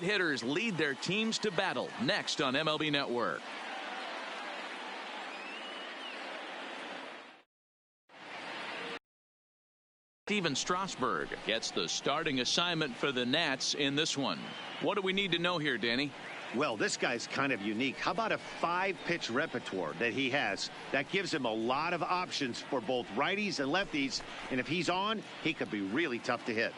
Hitters lead their teams to battle next on MLB Network. Steven Strasburg gets the starting assignment for the Nats in this one. What do we need to know here, Danny? Well, this guy's kind of unique. How about a 5-pitch repertoire that he has? That gives him a lot of options for both righties and lefties. And if he's on, he could be really tough to hit.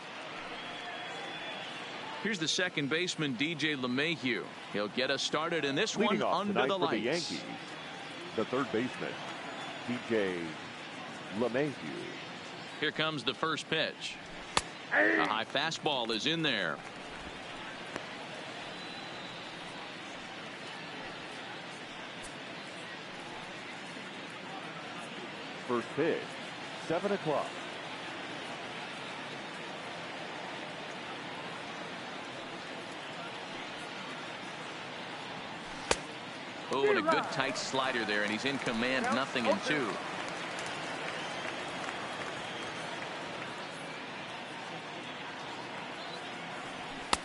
Here's the second baseman, DJ LeMahieu. He'll get us started in this one under the lights. For the Yankees, the third baseman, DJ LeMahieu. Here comes the first pitch. A high fastball is in there. First pitch, 7 o'clock. Oh, and a good tight slider there, and he's in command, 0-2.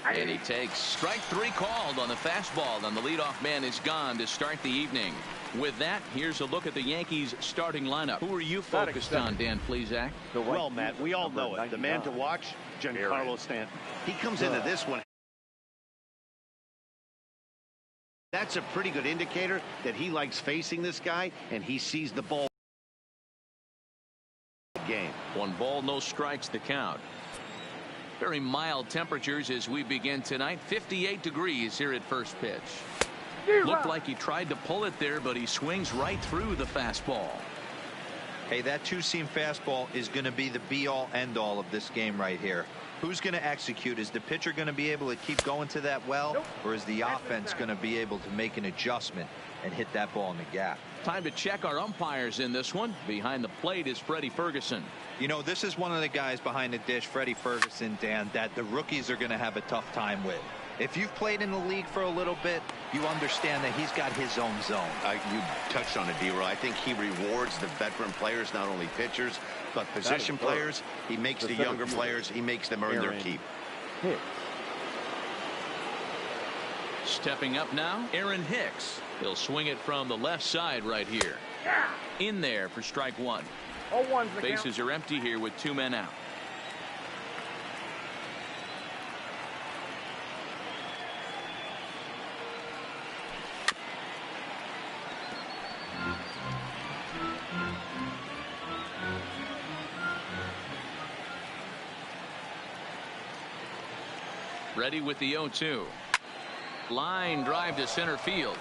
And he takes strike 3 called on the fastball, and the leadoff man is gone to start the evening. With that, here's a look at the Yankees starting lineup. Who are you focused on, Dan Plesac? Well, Matt, we all know it. The man to watch, Giancarlo Stanton. He comes into this one. That's a pretty good indicator that he likes facing this guy, and he sees the ball game. 1 ball, no strikes, the count. Very mild temperatures as we begin tonight. 58 degrees here at first pitch. Looked like he tried to pull it there, but he swings right through the fastball. Hey, that two-seam fastball is going to be the be-all, end-all of this game right here. Who's going to execute? Is the pitcher going to be able to keep going to that well, or is the offense going to be able to make an adjustment and hit that ball in the gap? Time to check our umpires in this one. Behind the plate is Freddie Ferguson. You know, this is one of the guys behind the dish, Freddie Ferguson, Dan, that the rookies are going to have a tough time with. If you've played in the league for a little bit, you understand that he's got his own zone. You touched on it, D-Roy. I think he rewards the veteran players, not only pitchers, but position players. He makes the younger players, he makes them earn their keep. Stepping up now, Aaron Hicks. He'll swing it from the left side right here. In there for strike 1. Bases are empty here with 2 men out. Ready with the 0-2. Line drive to center field.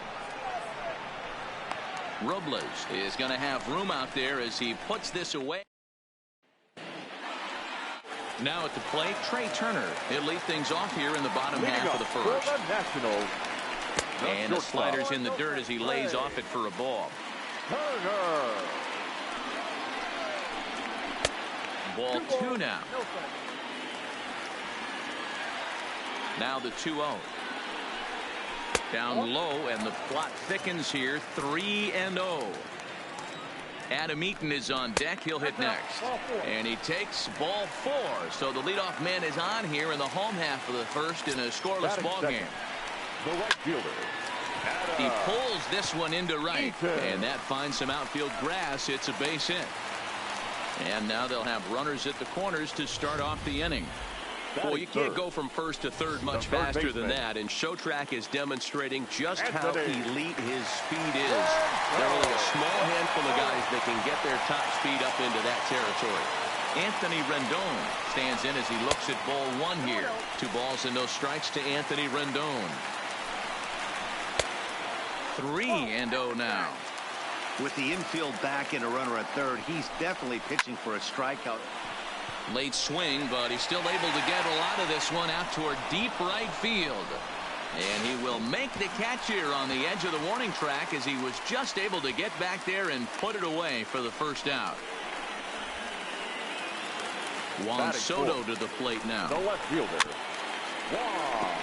Robles is going to have room out there as he puts this away. Now at the plate, Trey Turner. He'll lead things off here in the bottom half of the first. And the slider's in the dirt as he lays off it for a ball. Ball 2 now. Now the 2-0. Down low, and the plot thickens here. 3-0. Adam Eaton is on deck. He'll hit next. And he takes ball 4. So the leadoff man is on here in the home half of the first in a scoreless ball game. The right fielder. He pulls this one into right. And that finds some outfield grass. It's a base hit. And now they'll have runners at the corners to start off the inning. Well, you can't go from first to third much faster than that, and Showtrack is demonstrating just how elite his speed is. There are only a small handful of guys that can get their top speed up into that territory. Anthony Rendon stands in as he looks at ball 1 here. 2 balls and no strikes to Anthony Rendon. 3-0 now. With the infield back and a runner at third, he's definitely pitching for a strikeout. Late swing, but he's still able to get a lot of this one out toward deep right field. And he will make the catch here on the edge of the warning track as he was just able to get back there and put it away for the first out. Juan Soto to the plate now. The left fielder, Juan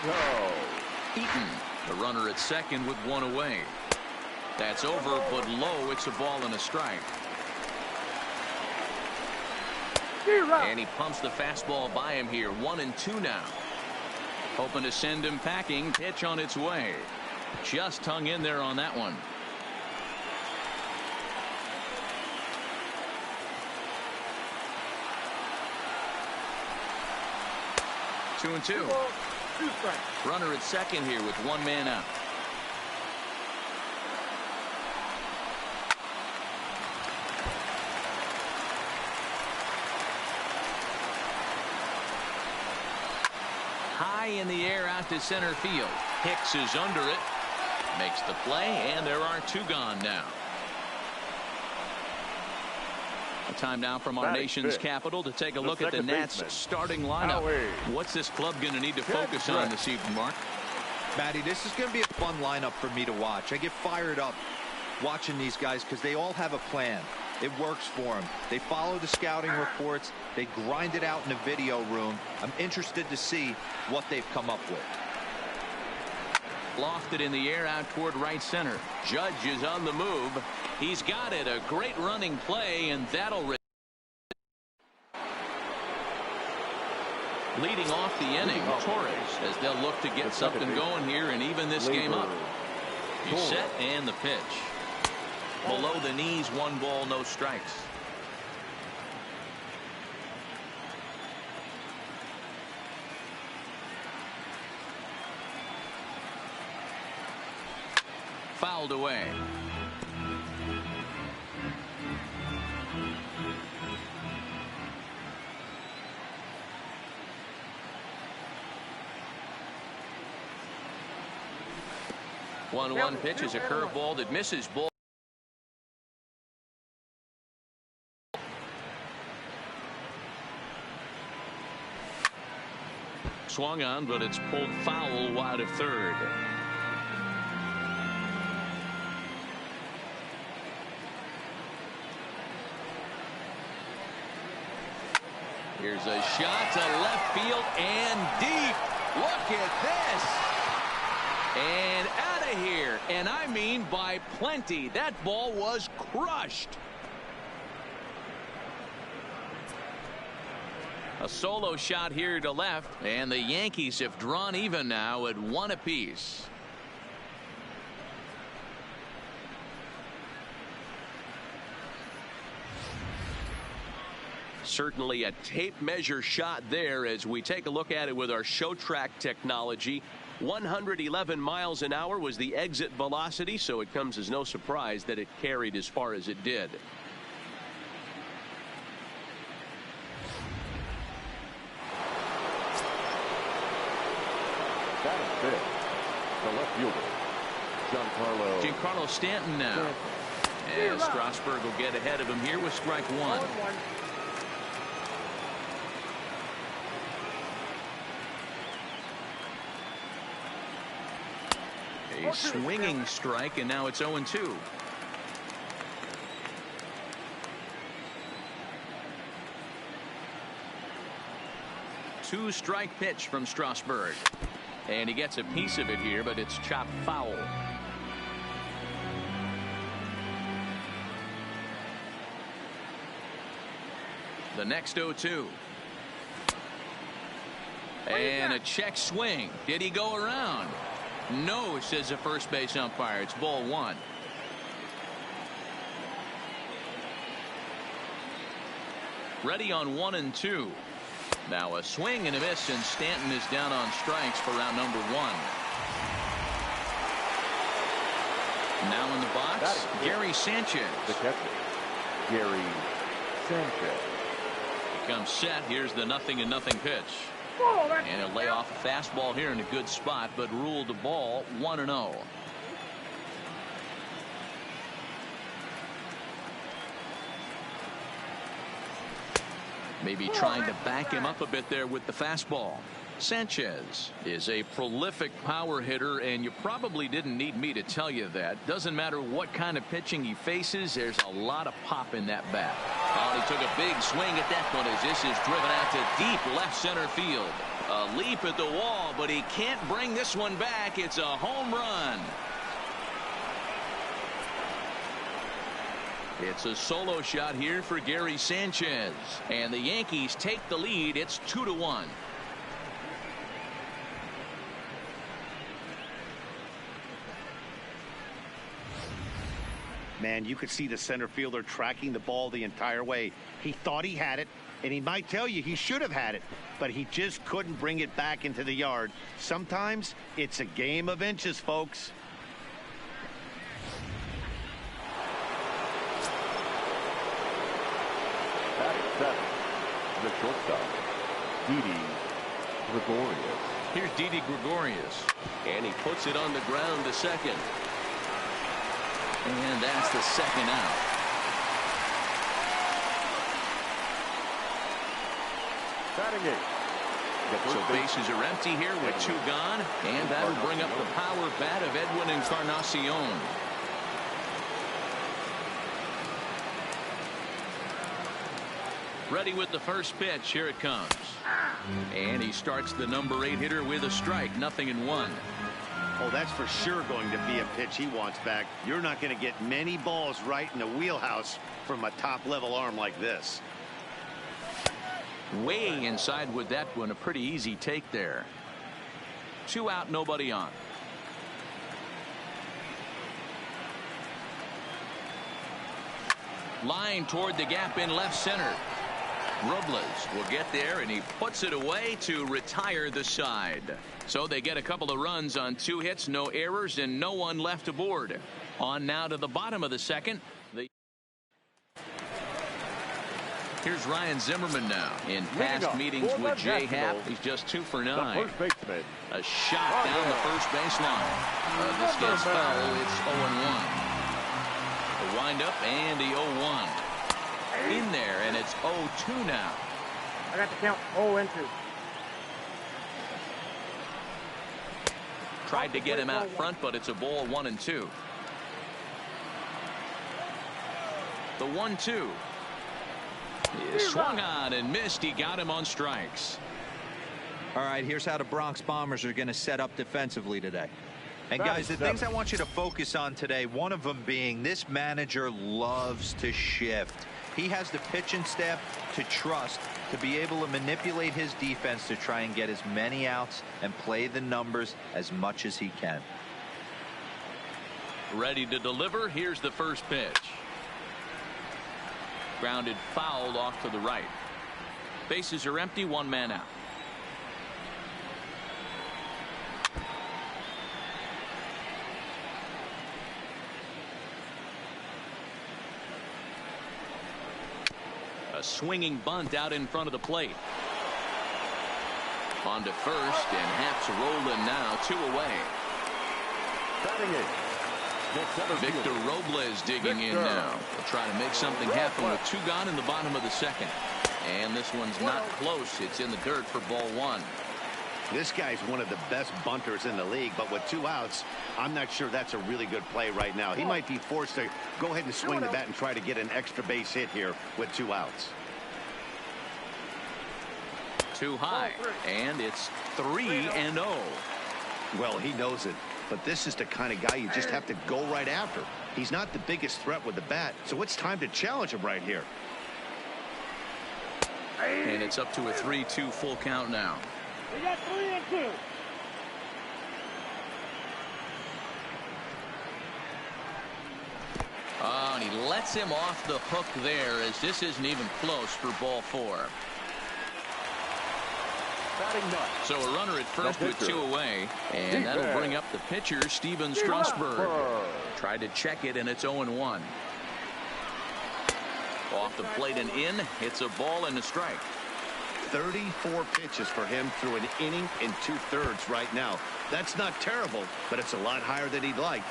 Soto. Eaton, the runner at second with 1 away. That's over, but low. It's a ball and a strike. And he pumps the fastball by him here. 1-2 now. Hoping to send him packing. Pitch on its way. Just hung in there on that one. Two and two. Runner at second here with one man out. High in the air out to center field. Hicks is under it. Makes the play, and there are two gone now. A time now from our nation's capital to take a look at the Nats starting lineup. What's this club going to need to focus on this evening, Mark? Matty, this is going to be a fun lineup for me to watch. I get fired up watching these guys because they all have a plan. It works for them. They follow the scouting reports. They grind it out in the video room. I'm interested to see what they've come up with. Lofted in the air out toward right center. Judge is on the move. He's got it. A great running play, and that'll leading off the inning. Torres, as they'll look to get something going here and even this game up. He's set, and the pitch. Below the knees, 1 ball, no strikes. Fouled away. One pitch is a curveball that misses. Ball. Swung on, but it's pulled foul wide of third. Here's a shot to left field and deep. Look at this. And out of here. And I mean by plenty. That ball was crushed. A solo shot here to left, and the Yankees have drawn even now at 1 apiece. Certainly a tape measure shot there as we take a look at it with our show track technology. 111 miles an hour was the exit velocity, so it comes as no surprise that it carried as far as it did. That is big. The left fielder, Giancarlo Stanton now. As Strasburg will get ahead of him here with strike one. A swinging strike, and now it's 0-2. Two-strike pitch from Strasburg. And he gets a piece of it here, but it's chopped foul. The next 0-2. And a check swing. Did he go around? No, says the first base umpire. It's ball one. Ready on 1 and 2. Now a swing and a miss, and Stanton is down on strikes for round number 1. Now in the box, Gary Sanchez. The catcher, Gary Sanchez. He comes set. Here's the 0-0 pitch. And he'll lay off a fastball here in a good spot, but ruled the ball 1-0. Maybe trying to back him up a bit there with the fastball. Sanchez is a prolific power hitter, and you probably didn't need me to tell you that. Doesn't matter what kind of pitching he faces, there's a lot of pop in that bat. Oh, he took a big swing at that one as this is driven out to deep left center field. A leap at the wall, but he can't bring this one back. It's a home run. It's a solo shot here for Gary Sanchez, and the Yankees take the lead. It's 2-1. Man, you could see the center fielder tracking the ball the entire way. He thought he had it, and he might tell you he should have had it, but he just couldn't bring it back into the yard. Sometimes it's a game of inches, folks. Batting seven, the shortstop, Didi Gregorius. Here's Didi Gregorius, and he puts it on the ground to second. And that's the second out. Batting eight. So bases are empty here with 2 gone, and that'll bring up the power bat of Edwin Encarnacion. Ready with the first pitch. Here it comes. And he starts the number 8 hitter with a strike. 0-1. Oh, that's for sure going to be a pitch he wants back. You're not going to get many balls right in the wheelhouse from a top-level arm like this. Way inside with that one. A pretty easy take there. 2 out, nobody on. Line toward the gap in left center. Robles will get there, and he puts it away to retire the side. So they get a couple of runs on 2 hits, no errors, and no one left aboard. On now to the bottom of the second. Here's Ryan Zimmerman now. In past meetings with Jay Happ, he's just 2 for 9. First baseman. A shot down the first baseline. This gets foul. It's 0-1. The windup and the 0-1. In there, and it's 0-2 now. I got the count 0-2. Tried to get him out front, but it's a ball. 1-2. The 1-2 is swung on and missed. He got him on strikes. All right, here's how the Bronx Bombers are going to set up defensively today. And guys, the things I want you to focus on today, one of them being this manager loves to shift. He has the pitching staff to trust to be able to manipulate his defense to try and get as many outs and play the numbers as much as he can. Ready to deliver. Here's the first pitch. Grounded foul off to the right. Bases are empty. 1 man out. A swinging bunt out in front of the plate. On to first, and Happ's rolling now. 2 away. Batting eight. Victor Robles digging in now. They'll try to make something happen with 2 gone in the bottom of the second. And this one's not close. It's in the dirt for ball 1. This guy's one of the best bunters in the league, but with 2 outs, I'm not sure that's a really good play right now. He might be forced to go ahead and swing the bat and try to get an extra base hit here with 2 outs. Too high, and it's 3-0. Well, he knows it, but this is the kind of guy you just have to go right after. He's not the biggest threat with the bat, so it's time to challenge him right here. And it's up to a 3-2 full count now. We got 3-2. Oh, and he lets him off the hook there, as this isn't even close for ball 4. So a runner at first with 2 away, and that'll bring up the pitcher, Steven Strasburg. Tried to check it, and it's 0-1. Off the plate and in. It's a ball and a strike. 34 pitches for him through an inning and 2/3 right now. That's not terrible, but it's a lot higher than he'd like.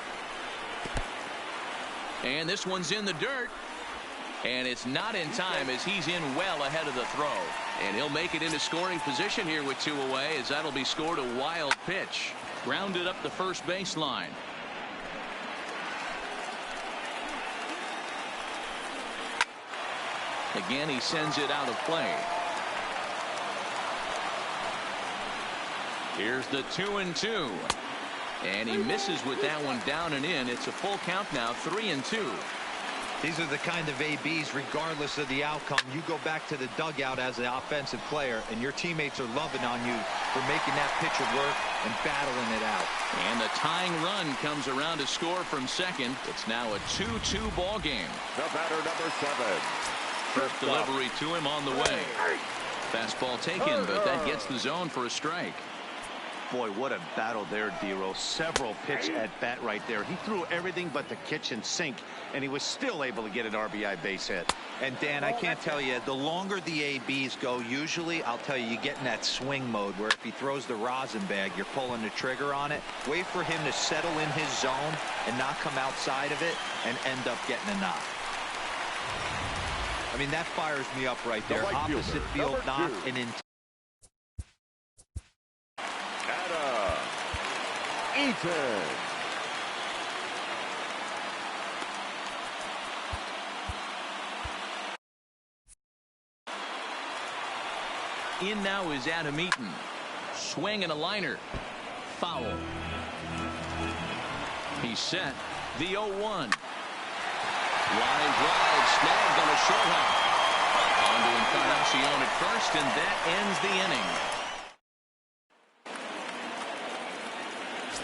And this one's in the dirt. And it's not in time, as he's in well ahead of the throw. And he'll make it into scoring position here with 2 away, as that'll be scored a wild pitch. Grounded up the first baseline. Again, he sends it out of play. Here's the 2-2. And he misses with that one down and in. It's a full count now, 3-2. These are the kind of ABs, regardless of the outcome. You go back to the dugout as an offensive player, and your teammates are loving on you for making that pitcher work and battling it out. And the tying run comes around to score from second. It's now a 2-2 ball game. The batter, number 7. First delivery to him on the way. Fastball taken, but that gets the zone for a strike. Boy, what a battle there, Dero. Several pitch at bat right there. He threw everything but the kitchen sink, and he was still able to get an RBI base hit. And Dan, I can't tell you, the longer the ABs go, usually, I'll tell you, you get in that swing mode where if he throws the rosin bag, you're pulling the trigger on it. Wait for him to settle in his zone and not come outside of it and end up getting a knock. I mean, that fires me up right there. Opposite field knock and in. In now is Adam Eaton. Swing and a liner. Foul. He's set. The 0-1. Line drive, snagged on a short hop. On to Encarnacion at first, and that ends the inning.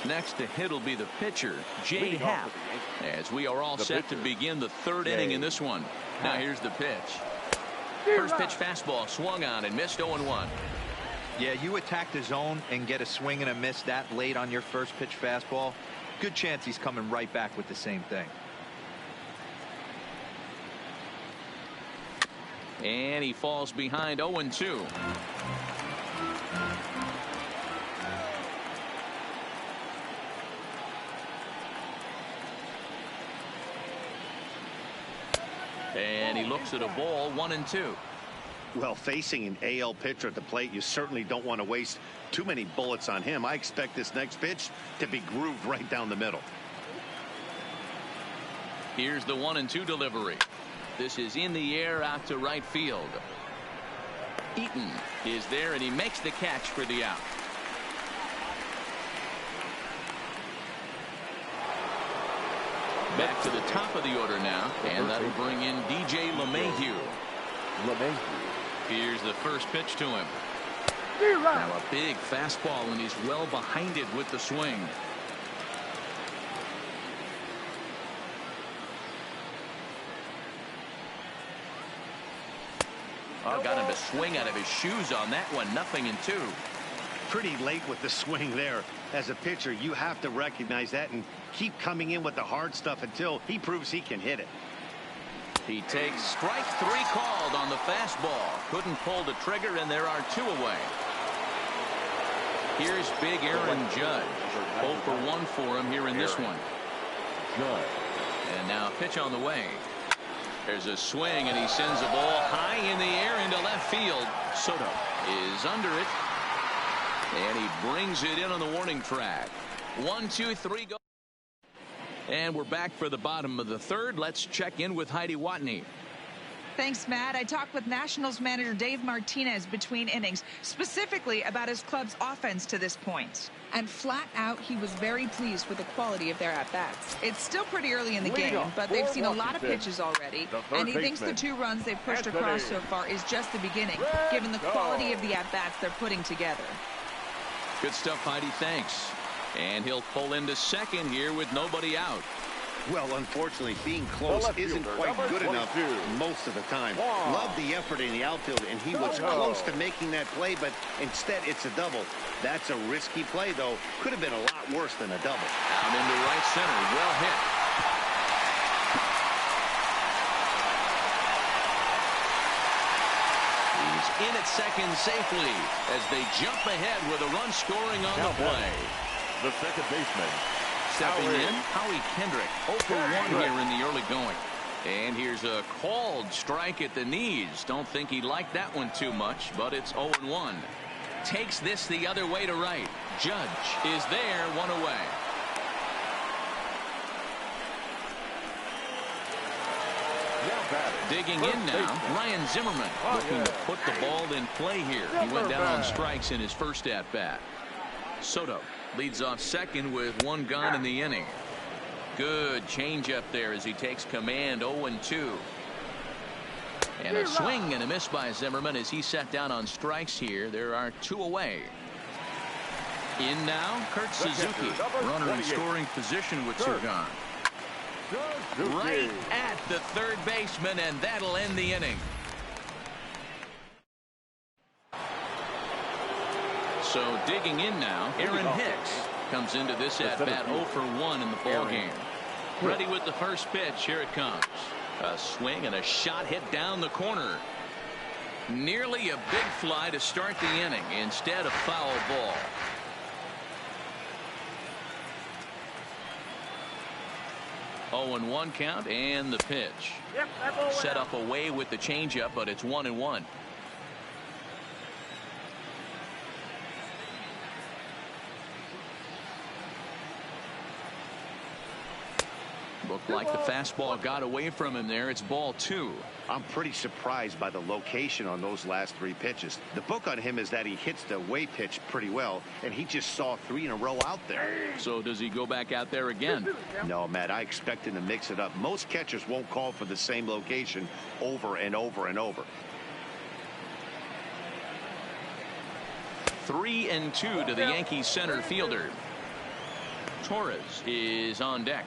Next to hit will be the pitcher, Jay Happ, as we are all set to begin the third inning in this one. Now here's the pitch. First pitch fastball swung on and missed 0-1. Yeah, you attack the zone and get a swing and a miss that late on your first pitch fastball. Good chance he's coming right back with the same thing. And he falls behind 0-2. And he looks at a ball, 1-2. Well, facing an AL pitcher at the plate, you certainly don't want to waste too many bullets on him. I expect this next pitch to be grooved right down the middle. Here's the 1-2 delivery. This is in the air out to right field. Eaton is there, and he makes the catch for the out. Back to the top of the order now, and that'll bring in DJ LeMahieu. Here's the first pitch to him. Now a big fastball, and he's well behind it with the swing. Oh, got him to swing out of his shoes on that one. 0-2. Pretty late with the swing there. As a pitcher, you have to recognize that and keep coming in with the hard stuff until he proves he can hit it. He takes strike 3 called on the fastball. Couldn't pull the trigger, and there are 2 away. Here's big Aaron Judge. 0 for 1 for him here in this one. And now a pitch on the way. There's a swing, and he sends a ball high in the air into left field. Soto is under it, and he brings it in on the warning track. 1, 2, 3, go. And we're back for the bottom of the third. Let's check in with Heidi Watney. Thanks, Matt. I talked with Nationals manager Dave Martinez between innings, specifically about his club's offense to this point. And flat out, he was very pleased with the quality of their at-bats. It's still pretty early in the game, but they've seen a lot of pitches already, and he thinks the 2 runs they've pushed across so far is just the beginning, given the quality of the at-bats they're putting together. Good stuff, Heidi. Thanks. And he'll pull into second here with nobody out. Well, unfortunately, being close isn't quite good enough most of the time. Loved the effort in the outfield, and he was close to making that play, but instead it's a double. That's a risky play, though. Could have been a lot worse than a double. Out into right center. Well hit. He's in at second safely as they jump ahead with a run scoring on the play. The second baseman. Stepping in, Howie Kendrick. 0 for 1 here in the early going. And here's a called strike at the knees. Don't think he liked that one too much, but it's 0-1. Takes this the other way to right. Judge is there, 1 away. Digging in now, Ryan Zimmerman looking to put the ball in play here. He went down on strikes in his first at-bat. Soto leads off second with 1 gone in the inning. Good changeup there as he takes command. 0-2. And a swing and a miss by Zimmerman as he set down on strikes here. There are 2 away. In now, Kurt Suzuki. Runner in scoring position with 2 gone. Right at the third baseman, and that'll end the inning. So digging in now, Aaron Hicks comes into this at bat 0 for 1 in the ball game. Ready with the first pitch. Here it comes. A swing and a shot hit down the corner. Nearly a big fly to start the inning. Instead, a foul ball. Oh, and 1 count, and the pitch. Set up away with the changeup, but it's 1-1. Looked like the fastball got away from him there. It's ball 2. I'm pretty surprised by the location on those last 3 pitches. The book on him is that he hits the away pitch pretty well, and he just saw 3 in a row out there. So does he go back out there again? No, Matt, I expect him to mix it up. Most catchers won't call for the same location over and over and over. 3-2 to the Yankees center fielder. Torres is on deck.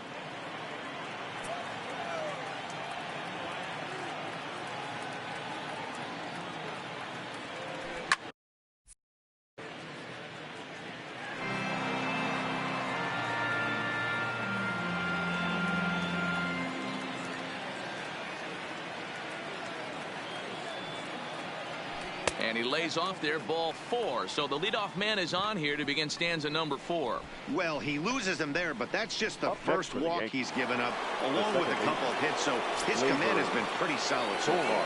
And he lays off there, ball 4. So the leadoff man is on here to begin stanza number 4. Well, he loses him there, but that's just the first walk he's given up, along with a couple of hits. So his command has been pretty solid so far.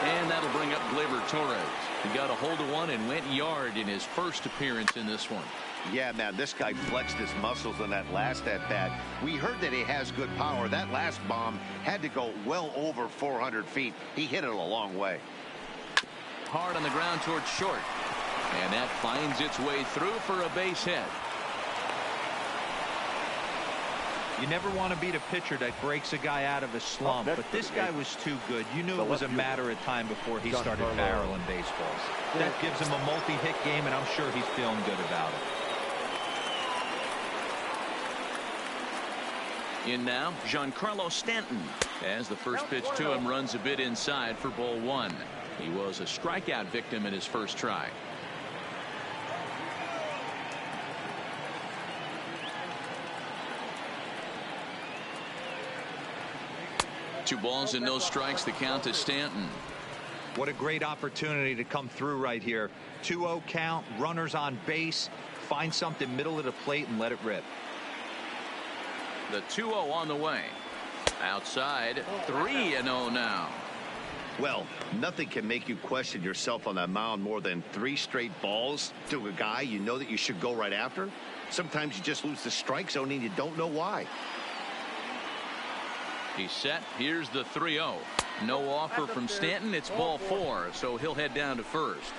And that'll bring up Gleyber Torres. He got a hold of one and went yard in his first appearance in this one. Yeah, man, this guy flexed his muscles on that last at-bat. We heard that he has good power. That last bomb had to go well over 400 feet. He hit it a long way. Hard on the ground towards short. And that finds its way through for a base hit. You never want to beat a pitcher that breaks a guy out of a slump, but this guy was too good. You knew it was a matter of time before he started barreling baseballs. That gives him a multi-hit game, and I'm sure he's feeling good about it. In now, Giancarlo Stanton, as the first pitch to him runs a bit inside for ball 1. He was a strikeout victim in his first try. Two balls and no strikes. The count to Stanton. What a great opportunity to come through right here. 2-0 count, runners on base. Find something middle of the plate and let it rip. The 2-0 on the way. Outside, 3-0 now. Well, nothing can make you question yourself on that mound more than 3 straight balls to a guy you know that you should go right after. Sometimes you just lose the strike zone and you don't know why. He's set. Here's the 3-0. No offer from Stanton. It's ball 4, so he'll head down to first.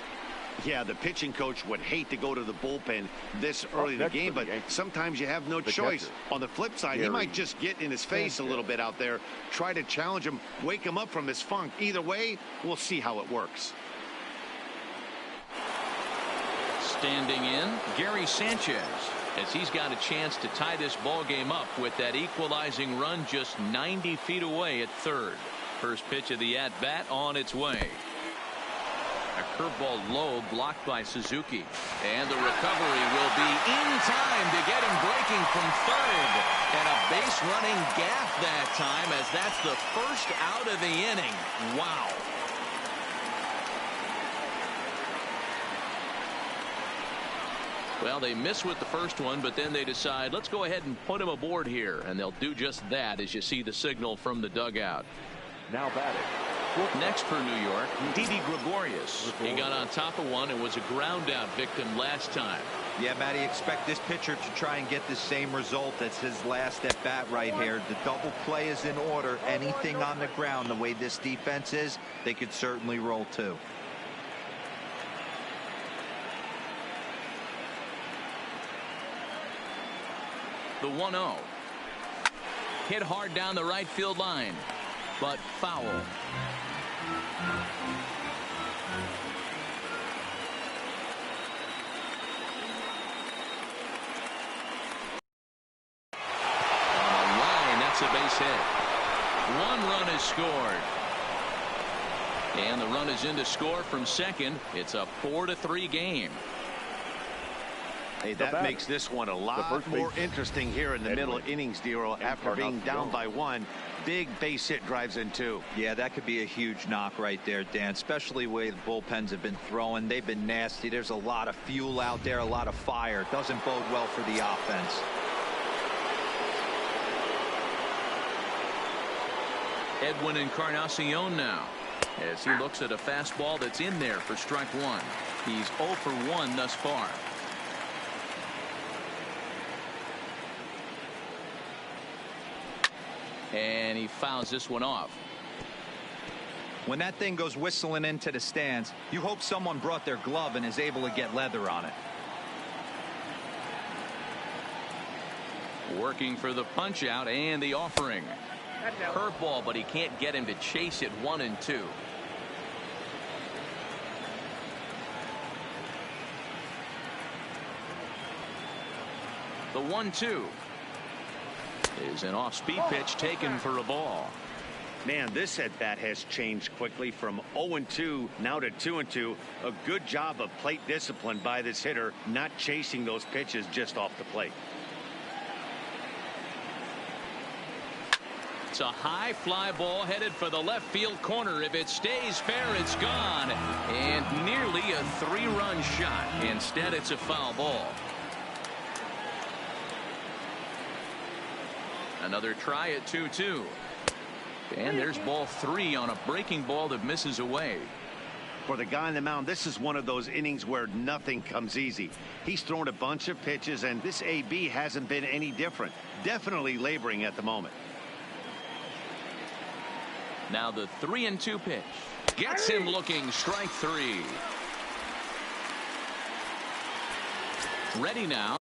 Yeah, the pitching coach would hate to go to the bullpen this early in the game, but sometimes you have no choice. On the flip side, he might just get in his face a little bit out there, try to challenge him, wake him up from his funk. Either way, we'll see how it works. Standing in, Gary Sanchez, as he's got a chance to tie this ball game up with that equalizing run just 90 feet away at third. First pitch of the at-bat on its way. A curveball low, blocked by Suzuki. And the recovery will be in time to get him breaking from third. And a base running gaff that time, as that's the first out of the inning. Wow. Well, they miss with the first one, but then they decide, let's go ahead and put him aboard here. And they'll do just that as you see the signal from the dugout. Now batting. Next for New York, Didi Gregorius. He got on top of one and was a ground out victim last time. Yeah, Matty, expect this pitcher to try and get the same result as his last at bat right here. The double play is in order. Anything on the ground, the way this defense is, they could certainly roll too. The 1-0. Hit hard down the right field line, but foul. On the line, that's a base hit. One run is scored. And the run is in to score from second. It's a 4-3 game. Hey, that makes this one a lot more interesting here in the middle innings, Dero. After being down by one, big base hit drives in two. Yeah, that could be a huge knock right there, Dan, especially the way the bullpens have been throwing. They've been nasty. There's a lot of fuel out there, a lot of fire. Doesn't bode well for the offense. Edwin Encarnacion now, as he looks at a fastball that's in there for strike one. He's 0 for 1 thus far. And he fouls this one off. When that thing goes whistling into the stands, you hope someone brought their glove and is able to get leather on it. Working for the punch out and the offering. Curveball, but he can't get him to chase it 1-2. The 1-2 is an off-speed pitch taken for a ball. Man, this at-bat has changed quickly from 0-2 now to 2-2. A good job of plate discipline by this hitter, not chasing those pitches just off the plate. It's a high fly ball headed for the left field corner. If it stays fair, it's gone. And nearly a 3-run shot. Instead, it's a foul ball. Another try at 2-2. And there's ball 3 on a breaking ball that misses away. For the guy on the mound, this is one of those innings where nothing comes easy. He's thrown a bunch of pitches, and this AB hasn't been any different. Definitely laboring at the moment. Now the 3-2 pitch. Gets him looking. Strike 3. Ready now.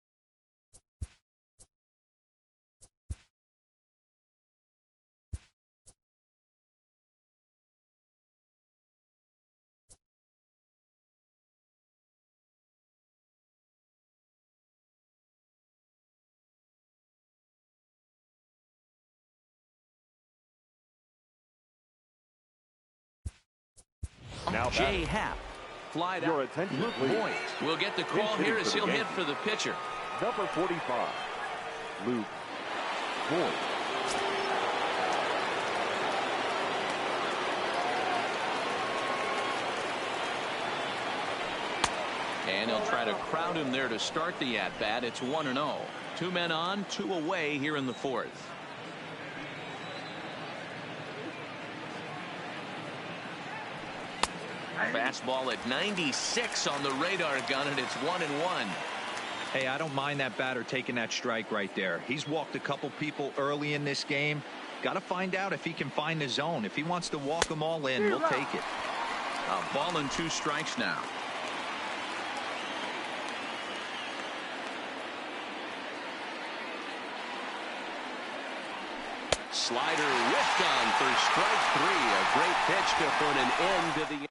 Now Jay Happ. Fly Your out. attention, Luke please. Voigt will get the call here as he'll hit for the pitcher. Number 45, Luke Voigt. And he'll try to crowd him there to start the at-bat. It's 1-0. 2 men on, 2 away here in the 4th. Fastball at 96 on the radar gun, and it's 1-1. Hey, I don't mind that batter taking that strike right there. He's walked a couple people early in this game. Got to find out if he can find the zone. If he wants to walk them all in, we'll take it. A ball and 2 strikes now. Slider whiffed on for strike 3. A great pitch to put an end to the.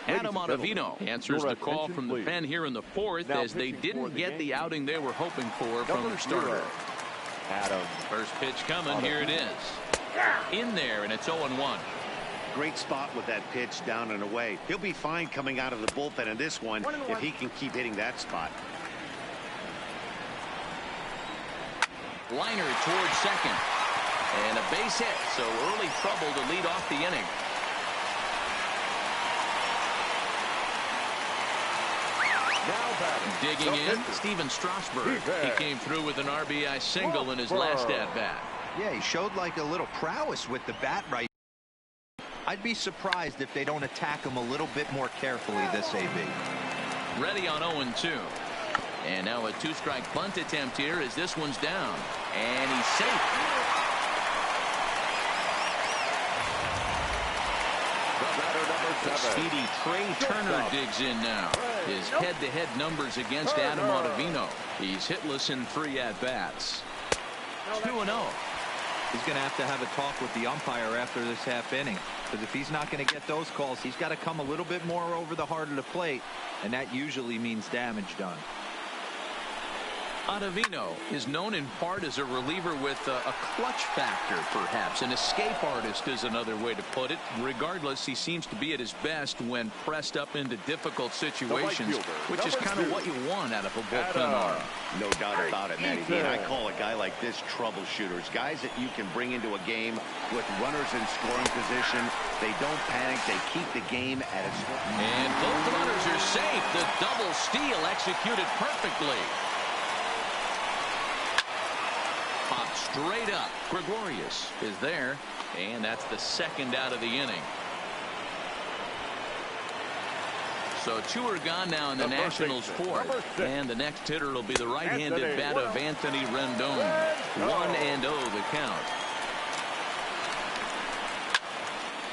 Adam Ottavino answers the call from the pen here in the 4th as they didn't get the outing they were hoping for from their starter. Adam. First pitch coming. Here it is. In there, and it's 0-1. Great spot with that pitch down and away. He'll be fine coming out of the bullpen in this one if he can keep hitting that spot. Liner towards second. And a base hit, so early trouble to lead off the inning. Digging in, Steven Strasburg. He came through with an RBI single in his last at-bat. Yeah, he showed like a little prowess with the bat right. I'd be surprised if they don't attack him a little bit more carefully this AB. Ready on 0-2. And now a 2-strike bunt attempt here as this one's down. And he's safe. The batter, number Speedy Trey Turner digs in now. His head-to-head numbers against Adam Ottavino. He's hitless in 3 at-bats. 2-0. He's going to have a talk with the umpire after this half inning, because if he's not going to get those calls, he's got to come a little bit more over the heart of the plate, and that usually means damage done. Ottavino is known in part as a reliever with a clutch factor, perhaps. An escape artist is another way to put it. Regardless, he seems to be at his best when pressed up into difficult situations, which is kind of what you want out of a bullpen arm. No doubt about it, Matty B. And I call a guy like this troubleshooters. Guys that you can bring into a game with runners in scoring position. They don't panic. They keep the game at its... And both runners are safe. The double steal executed perfectly. Popped straight up. Gregorius is there, and that's the second out of the inning. So 2 are gone now in the Nationals' 4th, and the next hitter will be the right-handed bat of Anthony Rendon. 1-0 the count.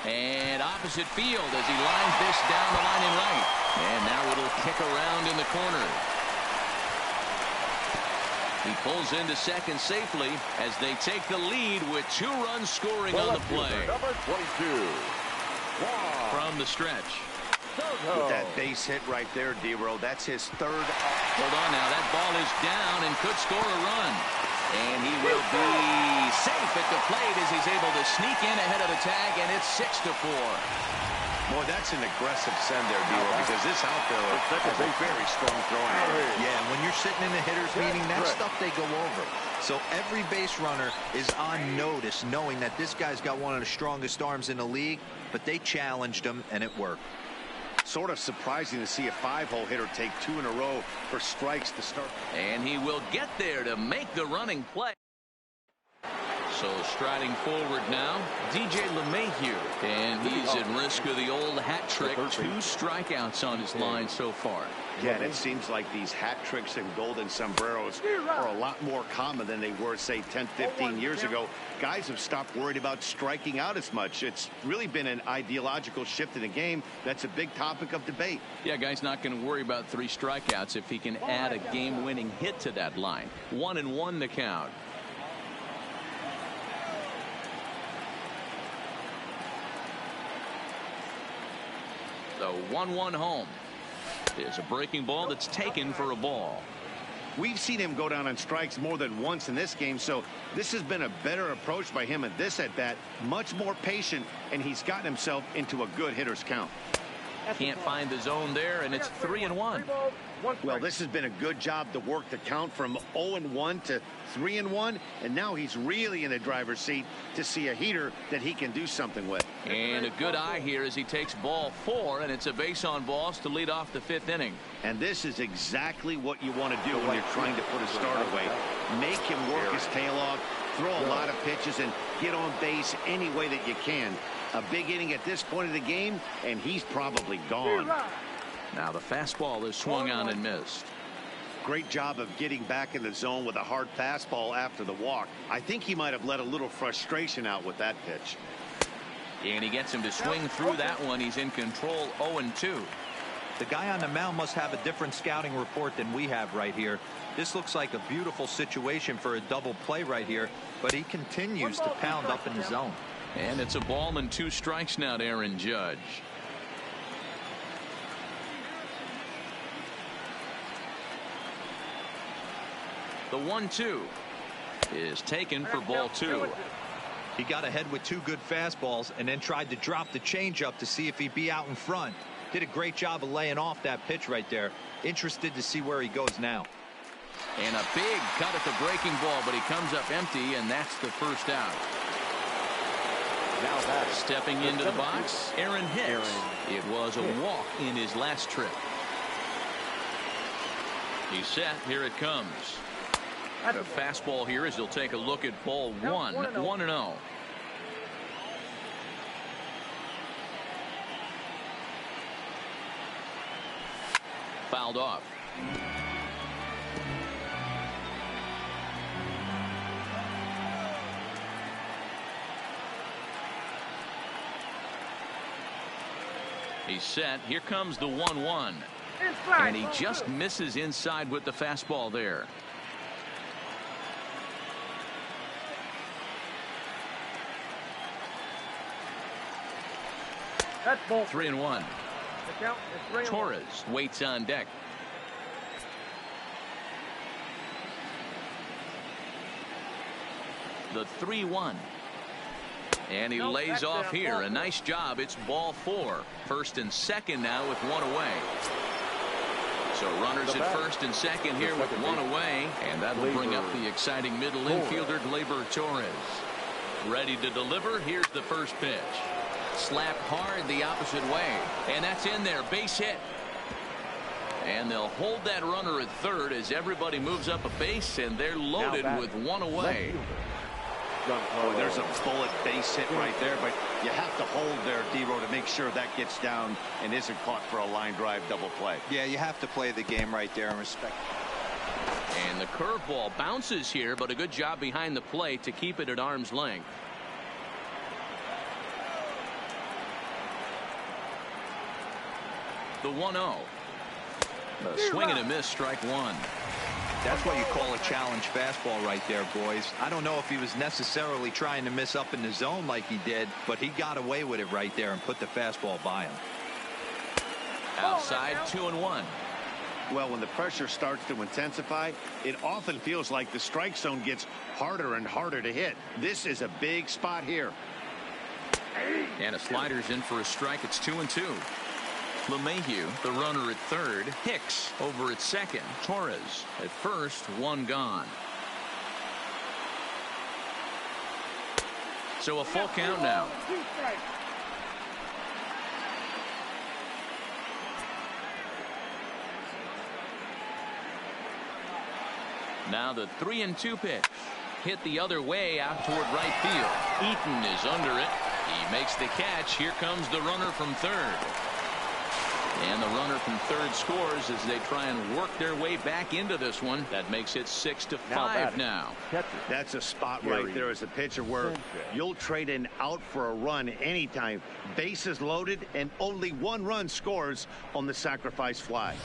And opposite field as he lines this down the line in right, and now it'll kick around in the corner. He pulls into second safely as they take the lead with 2 runs scoring on the play. Number 22. From the stretch. With that base hit right there, D-Row, that's his 3rd. Hold on now. That ball is down and could score a run. And he will be safe at the plate as he's able to sneak in ahead of the tag, and it's 6-4. Boy, that's an aggressive send there, D-Row, because this outfielder has a very strong throwing arm. Yeah, and when you're sitting in the hitter's meeting, that's stuff they go over. So every base runner is on notice, knowing that this guy's got one of the strongest arms in the league, but they challenged him, and it worked. Sort of surprising to see a 5-hole hitter take 2 in a row for strikes to start. And he will get there to make the running play. So striding forward now, DJ LeMahieu, and he's at risk of the old hat trick. 2 strikeouts on his line so far. Yeah, and it seems like these hat tricks and golden sombreros are a lot more common than they were, say, 10, 15 years ago. Guys have stopped worried about striking out as much. It's really been an ideological shift in the game. That's a big topic of debate. Yeah, guy's not going to worry about 3 strikeouts if he can add a game-winning hit to that line. 1-1 the count. The 1-1 home is a breaking ball that's taken for a ball. We've seen him go down on strikes more than once in this game, so this has been a better approach by him at this at-bat. Much more patient, and he's gotten himself into a good hitter's count. Can't find the zone there, and it's 3-1. Well, this has been a good job to work the count from 0-1 to 3-1, and now he's really in the driver's seat to see a heater that he can do something with. And a good eye here as he takes ball 4, and it's a base on balls to lead off the 5th inning. And this is exactly what you want to do when you're trying to put a starter away. Make him work his tail off, throw a lot of pitches, and get on base any way that you can. A big inning at this point of the game, and he's probably gone. Now the fastball is swung on and missed. Great job of getting back in the zone with a hard fastball after the walk. I think he might have let a little frustration out with that pitch. And he gets him to swing through that one. He's in control, 0-2. The guy on the mound must have a different scouting report than we have right here. This looks like a beautiful situation for a double play right here, but he continues to pound up in the zone. And it's a ball and 2 strikes now to Aaron Judge. The 1-2 is taken for ball 2. He got ahead with 2 good fastballs and then tried to drop the changeup to see if he'd be out in front. Did a great job of laying off that pitch right there. Interested to see where he goes now. And a big cut at the breaking ball, but he comes up empty, and that's the first out. Now back. Stepping into the box, Aaron Hicks. It was a walk in his last trip. He's set. Here it comes. The fastball here as he'll take a look at ball 1. 1-0. Fouled off. He's set. Here comes the 1-1. And he just misses inside with the fastball there. That's ball. 3-1. Torres waits on deck. The 3-1. And he lays off here. A nice job. It's ball 4. First and second now with one away. So runners at first and second here with one away. And that'll bring up the exciting middle infielder, Gleyber Torres. Ready to deliver. Here's the first pitch. Slapped hard the opposite way. And that's in there. Base hit. And they'll hold that runner at third as everybody moves up a base, and they're loaded with one away. Oh, there's a bullet base hit right there, but you have to hold there, D-Row, to make sure that gets down and isn't caught for a line drive double play. Yeah, you have to play the game right there and respect. And the curveball bounces here, but a good job behind the plate to keep it at arm's length. The 1-0. A swing and a miss, strike one. That's what you call a challenge fastball right there, boys. I don't know if he was necessarily trying to miss up in the zone like he did, but he got away with it right there and put the fastball by him. Outside, 2-1. Well, when the pressure starts to intensify, it often feels like the strike zone gets harder and harder to hit. This is a big spot here. And a slider's in for a strike. It's 2-2. LeMahieu, the runner at third. Hicks over at second. Torres at first. One gone. So a full count now. Now the 3-2 pitch. Hit the other way out toward right field. Eaton is under it. He makes the catch. Here comes the runner from third. And the runner from third scores as they try and work their way back into this one. That makes it 6-5 now. That's a spot right there as a pitcher where you'll trade an out for a run anytime. Bases loaded and only one run scores on the sacrifice fly.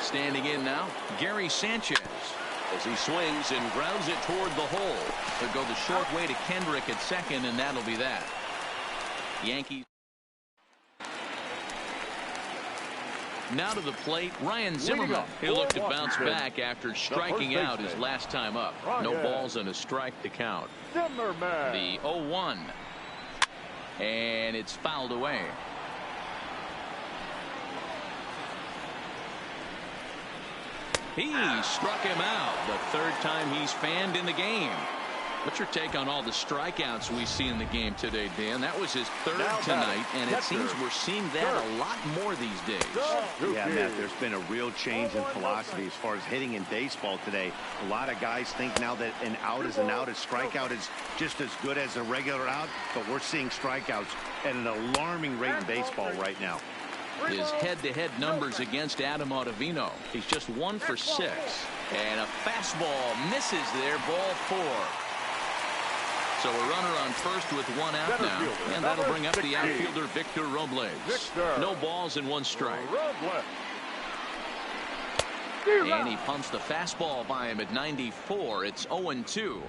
Standing in now, Gary Sanchez. As he swings and grounds it toward the hole. He'll go the short way to Kendrick at second, and that'll be that. Yankees. Now to the plate, Ryan Zimmerman. He'll look to bounce back after striking out his last time up. No balls and a strike to count. The 0-1. And it's fouled away. He struck him out the third time he's fanned in the game. What's your take on all the strikeouts we see in the game today, Dan? That was his third tonight, and it seems we're seeing that a lot more these days. Yeah, Matt, there's been a real change in philosophy as far as hitting in baseball today. A lot of guys think now that an out is an out. A strikeout is just as good as a regular out, but we're seeing strikeouts at an alarming rate in baseball right now. His head-to-head numbers against Adam Ottavino. He's just 1 for 6. And a fastball misses there, ball 4. So a runner on first with one out now. And that'll bring up the outfielder, Victor Robles. No balls and 1 strike. And he pumps the fastball by him at 94. It's 0-2.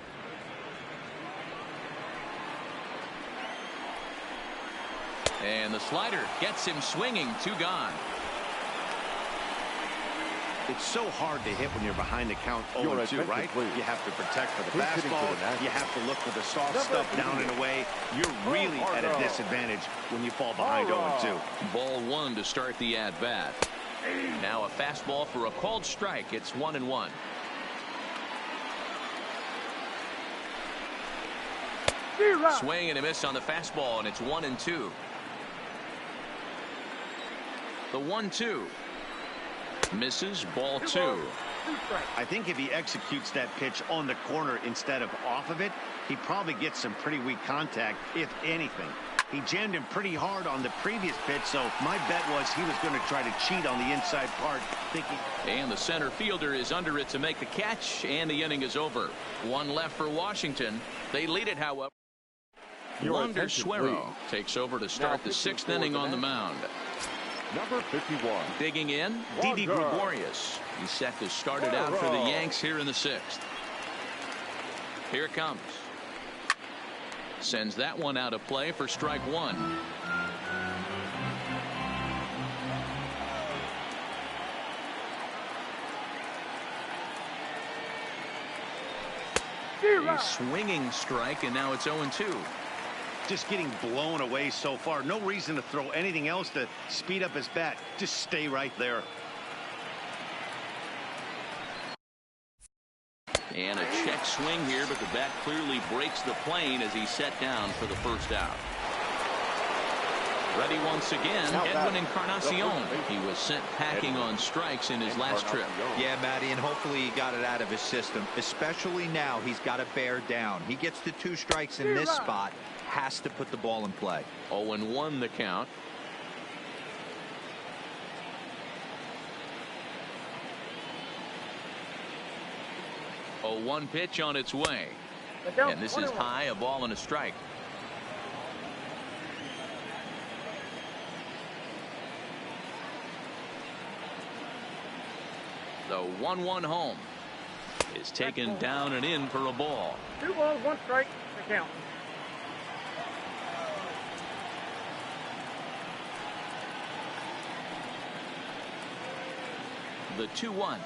And the slider gets him swinging. 2 gone. It's so hard to hit when you're behind the count 0-2, right? You have to protect for the fastball. You have to look for the soft stuff down and away. You're really at a disadvantage when you fall behind 0-2. Ball 1 to start the at-bat. Now a fastball for a called strike. It's 1-1. Swing and a miss on the fastball, and it's 1-2. The 1-2 misses, ball 2. I think if he executes that pitch on the corner instead of off of it, he probably gets some pretty weak contact, if anything. He jammed him pretty hard on the previous pitch, so my bet was he was going to try to cheat on the inside part, thinking. And the center fielder is under it to make the catch, and the inning is over. One left for Washington. They lead it, however. Wander Suero takes over to start the 6th inning on the mound. Number 51. Digging in, Didi Gregorius. He's set to start it out for the Yanks here in the 6th. Here it comes. Sends that one out of play for strike one. A swinging strike, and now it's 0-2. Just getting blown away so far. No reason to throw anything else to speed up his bat. Just stay right there. And a check swing here, but the bat clearly breaks the plane as he's set down for the first out. Ready once again, Edwin Encarnacion. He was sent packing on strikes in his last trip. Yeah, Matty, and hopefully he got it out of his system. Especially now, he's got to bear down. He gets the 2 strikes in this spot, has to put the ball in play. 0-1 the count. A 1 pitch on its way. And this is high, a ball and a strike. The 1-1 home is taken down and in for a ball. 2 balls, 1 strike, the count. The 2-1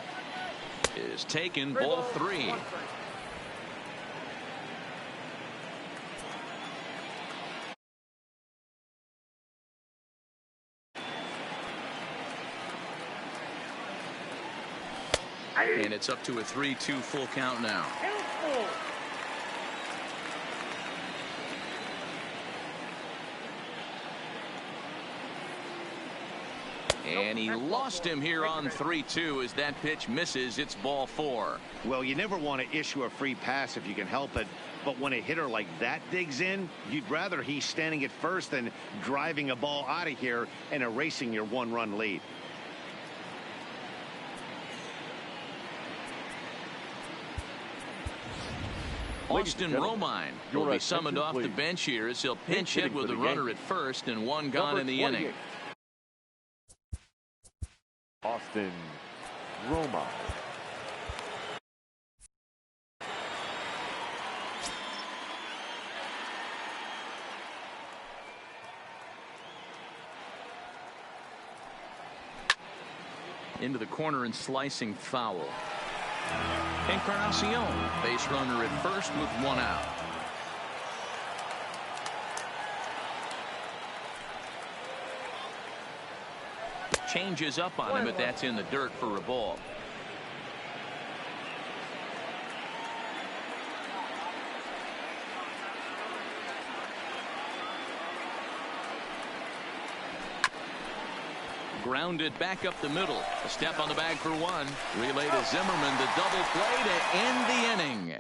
is taken, ball 3. And it's up to a 3-2 full count now. And he lost him here on 3-2 as that pitch misses. It's ball 4. Well, you never want to issue a free pass if you can help it. But when a hitter like that digs in, you'd rather he's standing at first than driving a ball out of here and erasing your 1-run lead. Austin Romine will be summoned off the bench here as he'll pinch hit with the runner at first and 1 gone in the inning. Austin Romine. Into the corner and slicing foul. Encarnacion, base runner at first with 1 out. Changes up on him, but that's in the dirt for a ball. Grounded back up the middle. A step on the bag for 1. Relay to Zimmerman. The double play to end the inning.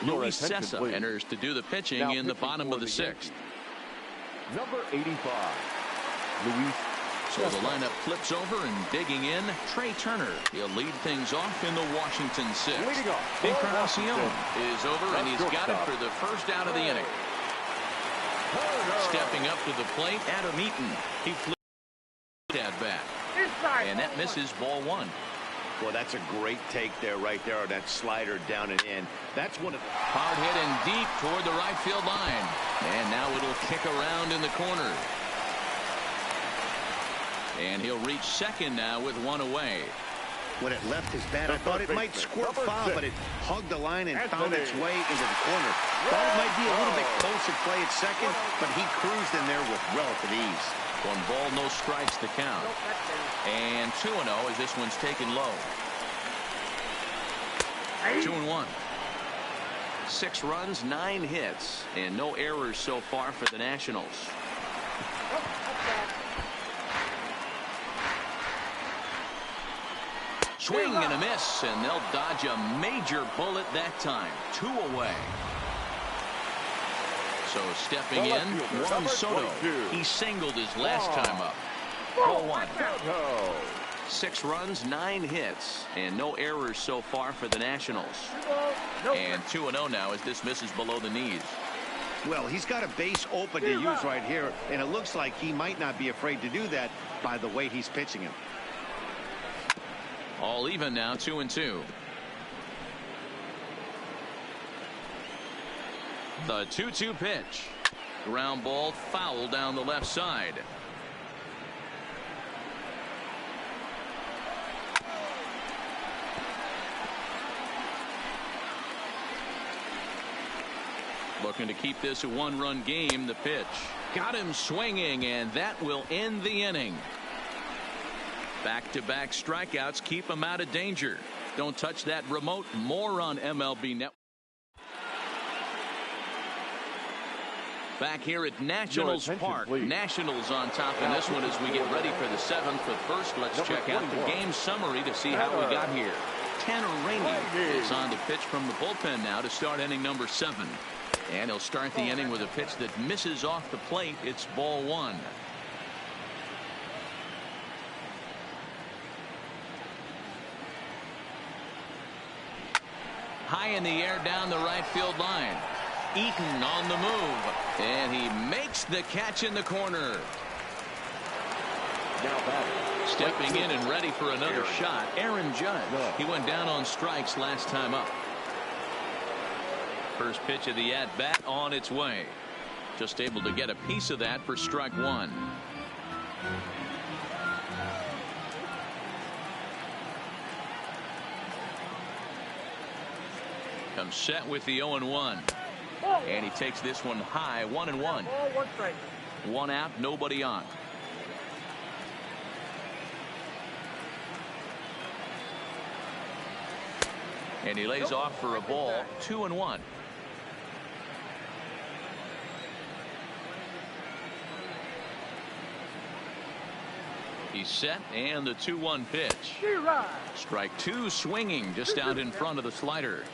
Luis Cessa enters to do the pitching now in the bottom of the 6th. Number 85, Luis. So the lineup flips over and digging in, Trey Turner. He'll lead things off in the Washington 6th. Encarnacion is over, and he's got it for the first out of the inning. Stepping up to the plate, Adam Eaton. He flips at bat. And that misses ball 1. Well, that's a great take there, right there, on that slider down and in. That's one of the hard hit and deep toward the right field line. And now it'll kick around in the corner. And he'll reach second now with 1 away. When it left his bat, I thought it might squirt foul, but it hugged the line and found its way into the corner. Thought it might be a little bit closer play at second, but he cruised in there with relative ease. 1 ball, no strikes to count. And 2-0 as this one's taken low. 2-1. 6 runs, 9 hits, and no errors so far for the Nationals. Swing and a miss, and they'll dodge a major bullet that time. 2 away. So stepping in, Juan Soto. He singled his last time up. Ball 1. 6 runs, 9 hits, and no errors so far for the Nationals. And 2-0 now as this misses below the knees. Well, he's got a base open to use right here, and it looks like he might not be afraid to do that by the way he's pitching him. All even now, 2-2. The 2-2 pitch. Ground ball foul down the left side. Looking to keep this a 1-run game. The pitch got him swinging, and that will end the inning. Back-to-back strikeouts keep him out of danger. Don't touch that remote. More on MLB Network. Back here at Nationals Park. Please. Nationals on top in this one as we get ready for the 7th. But first, let's check out the game summary to see how we got here. Tanner Rainey is on the pitch from the bullpen now to start inning number 7. And he'll start the inning with a pitch that misses off the plate. It's ball 1. High in the air down the right field line. Eaton on the move, and he makes the catch in the corner. Stepping in and ready for another shot, Aaron Judge. He went down on strikes last time up. First pitch of the at-bat on its way. Just able to get a piece of that for strike 1. Comes set with the 0-1. And he takes this one high, 1-1. 1 strike. 1 out, nobody on. And he lays off for a ball, 2-1. He's set, and the 2-1 pitch. Strike 2 swinging just out in front of the slider.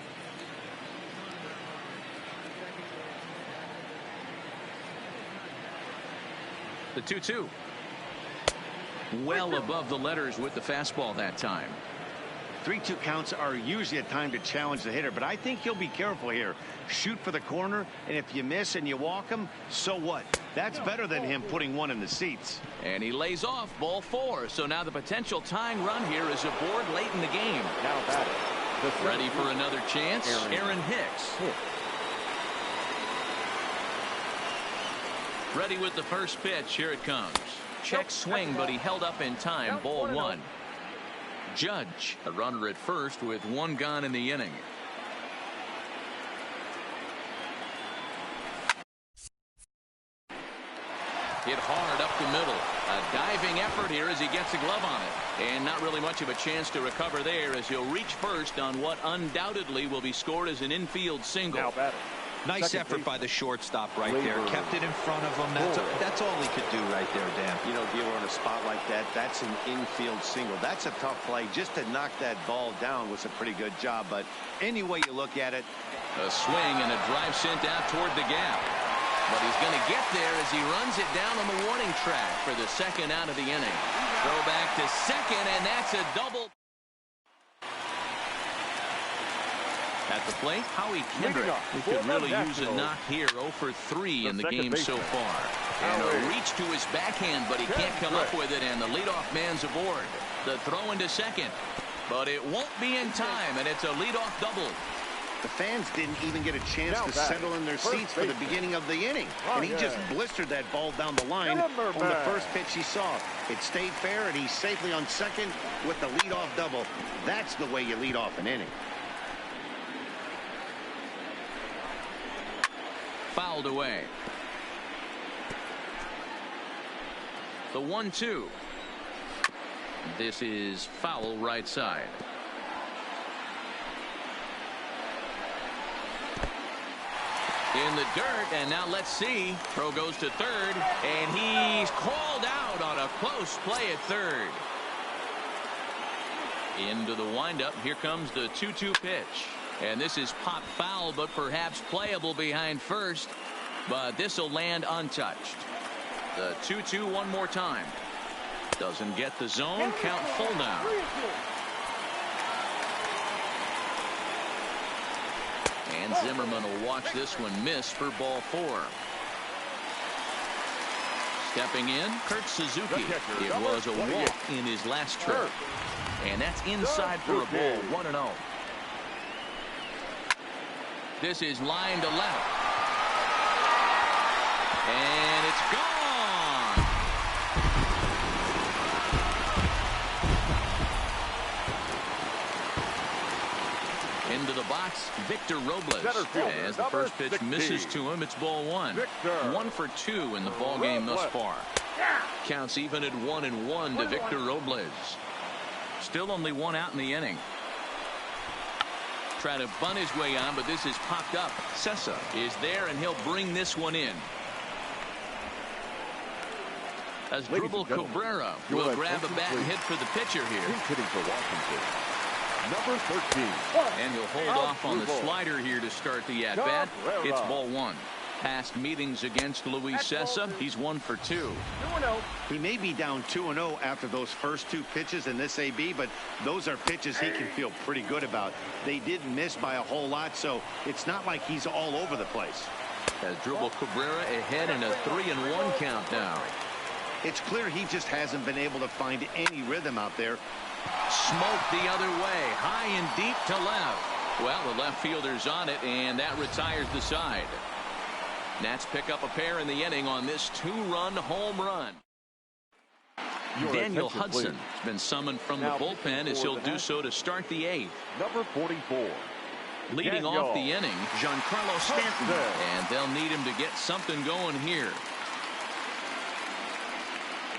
The 2-2. Well above the letters with the fastball that time. 3-2 counts are usually a time to challenge the hitter, but I think he'll be careful here. Shoot for the corner, and if you miss and you walk him, so what? That's better than him putting one in the seats. And he lays off, ball 4. So now the potential tying run here is aboard late in the game. Now batting. Ready for another chance, Aaron Hicks. Ready with the first pitch. Here it comes. Check swing, but he held up in time. Ball 1. Judge, a runner at first with 1 gone in the inning. Hit hard up the middle. A diving effort here as he gets a glove on it. And not really much of a chance to recover there as he'll reach first on what undoubtedly will be scored as an infield single. Now batting. Nice effort by the shortstop right there. Kept it in front of him. That's all he could do right there, Dan. You know, dealer on a spot like that, that's an infield single. That's a tough play. Just to knock that ball down was a pretty good job. But any way you look at it. A swing and a drive sent out toward the gap. But he's going to get there as he runs it down on the warning track for the 2nd out of the inning. Throw back to second, and that's a double. At the plate, Howie Kendrick, who could really use a knock here. 0 for 3 in the game so far. And a reach to his backhand, but he can't come up with it, and the leadoff man's aboard. The throw into second, but it won't be in time, and it's a leadoff double. The fans didn't even get a chance to settle in their seats for the beginning of the inning. And he just blistered that ball down the line on the first pitch he saw. It stayed fair, and he's safely on second with the leadoff double. That's the way you lead off an inning. Fouled away. The 1-2. This is foul right side. In the dirt, and now let's see. Throw goes to third, and he's called out on a close play at third. Into the windup. Here comes the 2-2 pitch. And this is pop foul, but perhaps playable behind first. But this will land untouched. The 2-2 one more time. Doesn't get the zone. Count full now. And Zimmerman will watch this one miss for ball 4. Stepping in, Kurt Suzuki. It was a walk in his last trip. And that's inside for a ball, 1-0. This is line to left. And it's gone. Into the box, Victor Robles. As the first pitch misses to him, it's ball 1. 1 for 2 in the ball game thus far. Counts even at 1-1 to Victor Robles. Still only 1 out in the inning. Trying to bunt his way on, but this is popped up. Sessa is there, and he'll bring this one in. As Dribble Cabrera will grab a bat and hit for the pitcher here. Hitting for Washington. Number 13. And he'll hold off on the slider here to start the at-bat. It's ball 1. Past meetings against Luis Sessa, he's 1 for 2. 2-0. He may be down 2-0 after those first 2 pitches in this AB, but those are pitches he can feel pretty good about. They didn't miss by a whole lot, so it's not like he's all over the place. As Dribble Cabrera ahead in a 3-1 count now. It's clear he just hasn't been able to find any rhythm out there. Smoked the other way, high and deep to left. Well, the left fielder's on it, and that retires the side. Nats pick up a pair in the inning on this 2-run home run. Daniel Hudson has been summoned from the bullpen as he'll do so to start the 8th. Number 44. Leading off the inning, Giancarlo Stanton. And they'll need him to get something going here.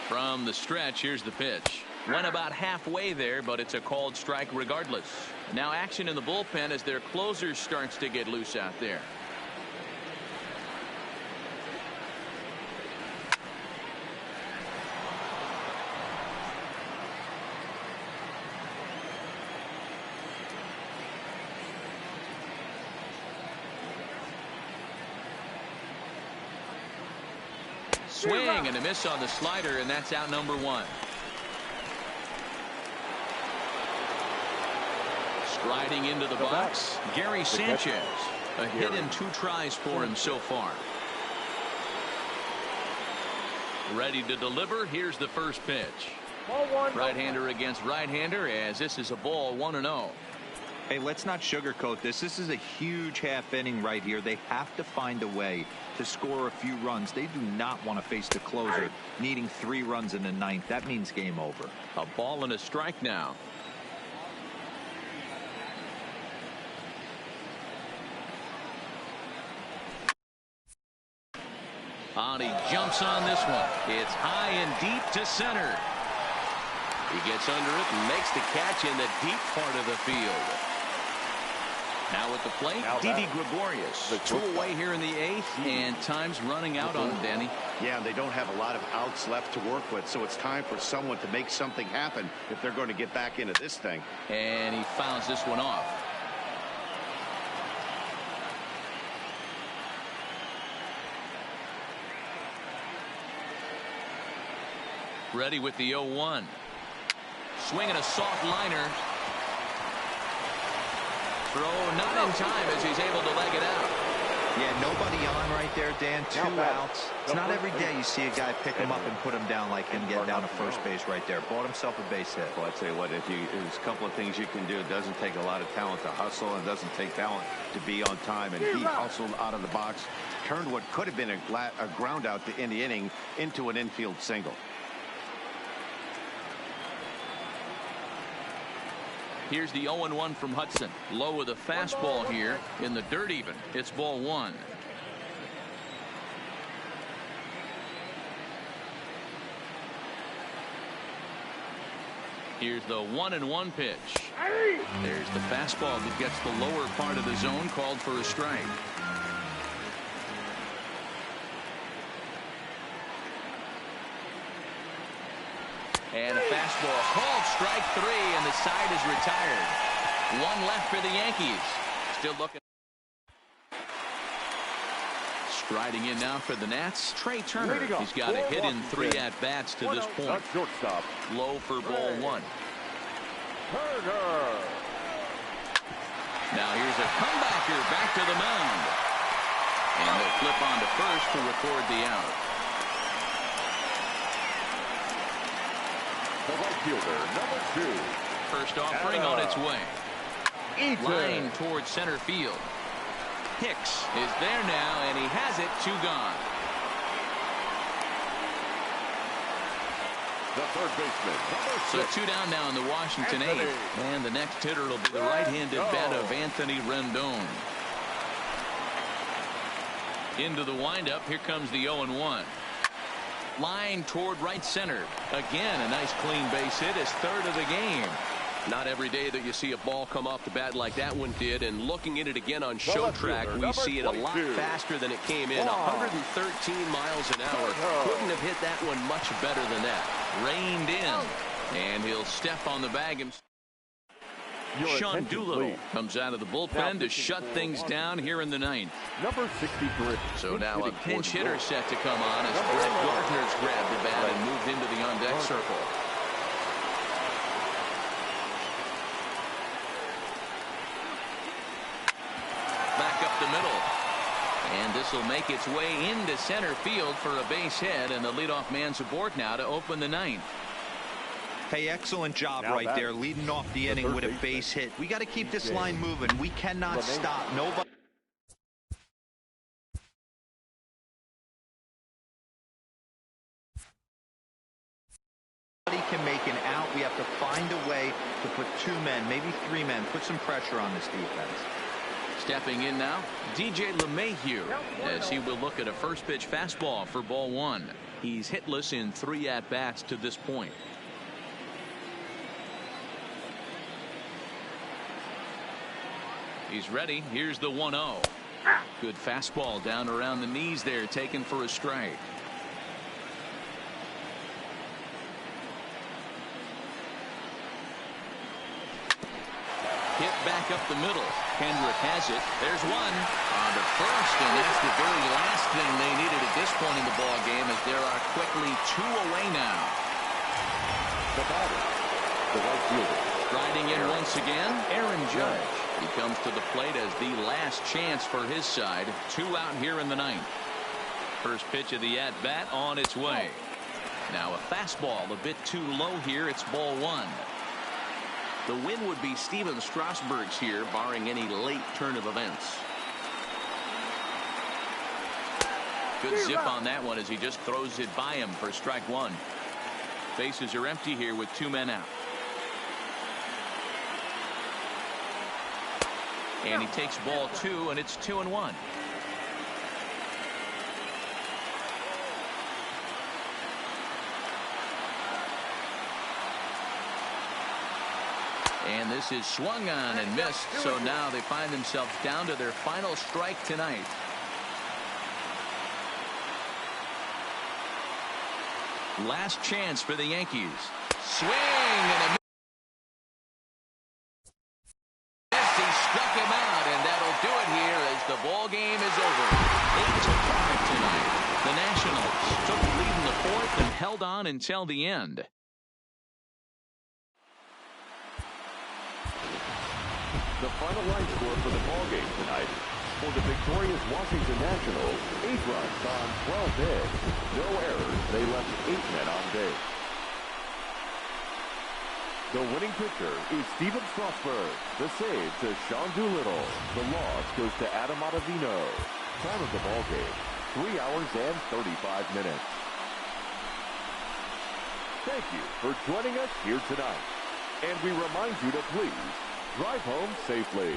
From the stretch, here's the pitch. Went about halfway there, but it's a called strike regardless. Now action in the bullpen as their closer starts to get loose out there. Swing and a miss on the slider, and that's out number 1. Striding into the box, Gary Sanchez. A hit in 2 tries for him so far. Ready to deliver. Here's the first pitch. Ball 1. Right-hander against right-hander, as this is a ball, 1-0. Hey, let's not sugarcoat this. This is a huge half inning right here. They have to find a way to score a few runs. They do not want to face the closer needing 3 runs in the 9th. That means game over. A ball and a strike now. And he jumps on this one. It's high and deep to center. He gets under it and makes the catch in the deep part of the field. Now at the plate, Didi Gregorius. 2 away here in the 8th, and time's running out on him, Danny. Yeah, they don't have a lot of outs left to work with, so it's time for someone to make something happen if they're going to get back into this thing. And he fouls this one off. Ready with the 0-1. Swinging a soft liner. Throw not in time as he's able to leg it out. Yeah, nobody on right there, Dan. 2 outs. It's not every day you see a guy pick him up and put him down like him getting down to first base right there. Bought himself a base hit. Well, I'd say what, there's a couple of things you can do. It doesn't take a lot of talent to hustle, and it doesn't take talent to be on time. And he hustled out of the box, turned what could have been a ground out in the inning into an infield single. Here's the 0-1 from Hudson. Low with a fastball here in the dirt even. It's ball 1. Here's the 1-1 pitch. There's the fastball that gets the lower part of the zone, called for a strike. And a fastball called strike 3, and the side is retired. One left for the Yankees. Still looking. Striding in now for the Nats, Trey Turner. He's got a hit in 3 at-bats to this point. Shortstop. Low for ball 1. Turner. Now here's a comebacker back to the mound. And they'll flip on to first to record the out. The right fielder, number 2. First offering on its way. Line towards center field. Hicks is there now, and he has it. 2 gone. The third baseman, number 6. So 2 down now in the Washington 8th. And the next hitter will be the right-handed bat of Anthony Rendon. Into the windup. Here comes the 0-1. Line toward right center. Again, a nice clean base hit. His 3rd of the game. Not every day that you see a ball come off the bat like that one did, and looking at it again on show track, we see it a lot faster than it came in. 113 miles an hour. Couldn't have hit that one much better than that. Reined in, and he'll step on the bag himself. Sean Doolittle comes out of the bullpen to shut things down here in the 9th. Number 63. So now a pinch hitter set to come on as Brett Gardner's grabbed the bat and moved into the on-deck circle. Back up the middle. And this will make its way into center field for a base hit, and the leadoff man's aboard now to open the 9th. Hey, excellent job right there, leading off the inning with a base hit. We got to keep this line moving. We cannot stop. Nobody can make an out. We have to find a way to put 2 men, maybe 3 men, put some pressure on this defense. Stepping in now, DJ LeMahieu, as he will look at a first pitch fastball for ball 1. He's hitless in 3 at-bats to this point. He's ready. Here's the 1-0. Good fastball down around the knees there, taken for a strike. Hit back up the middle. Kendrick has it. There's one on to first, and that's the very last thing they needed at this point in the ball game, as there are quickly 2 away now. The batter, the right fielder. Striding in once again, Aaron Judge. He comes to the plate as the last chance for his side. 2 out here in the 9th. First pitch of the at-bat on its way. Now a fastball a bit too low here. It's ball 1. The win would be Steven Strasburg's here, barring any late turn of events. Good zip on that one as he just throws it by him for strike 1. Bases are empty here with 2 men out. And he takes ball 2, and it's 2-1. And this is swung on and missed, so now they find themselves down to their final strike tonight. Last chance for the Yankees. Swing and a miss. He struck him out, and that'll do it here as the ball game is over. 8-5 tonight. The Nationals took the lead in the 4th and held on until the end. The final line score for the ball game tonight. For the victorious Washington Nationals, 8 runs on 12 hits. No errors. They left 8 men on base. The winning pitcher is Steven Strasburg. The save to Sean Doolittle. The loss goes to Adam Ottavino. Time of the ball game, 3 hours and 35 minutes. Thank you for joining us here tonight. And we remind you to please drive home safely.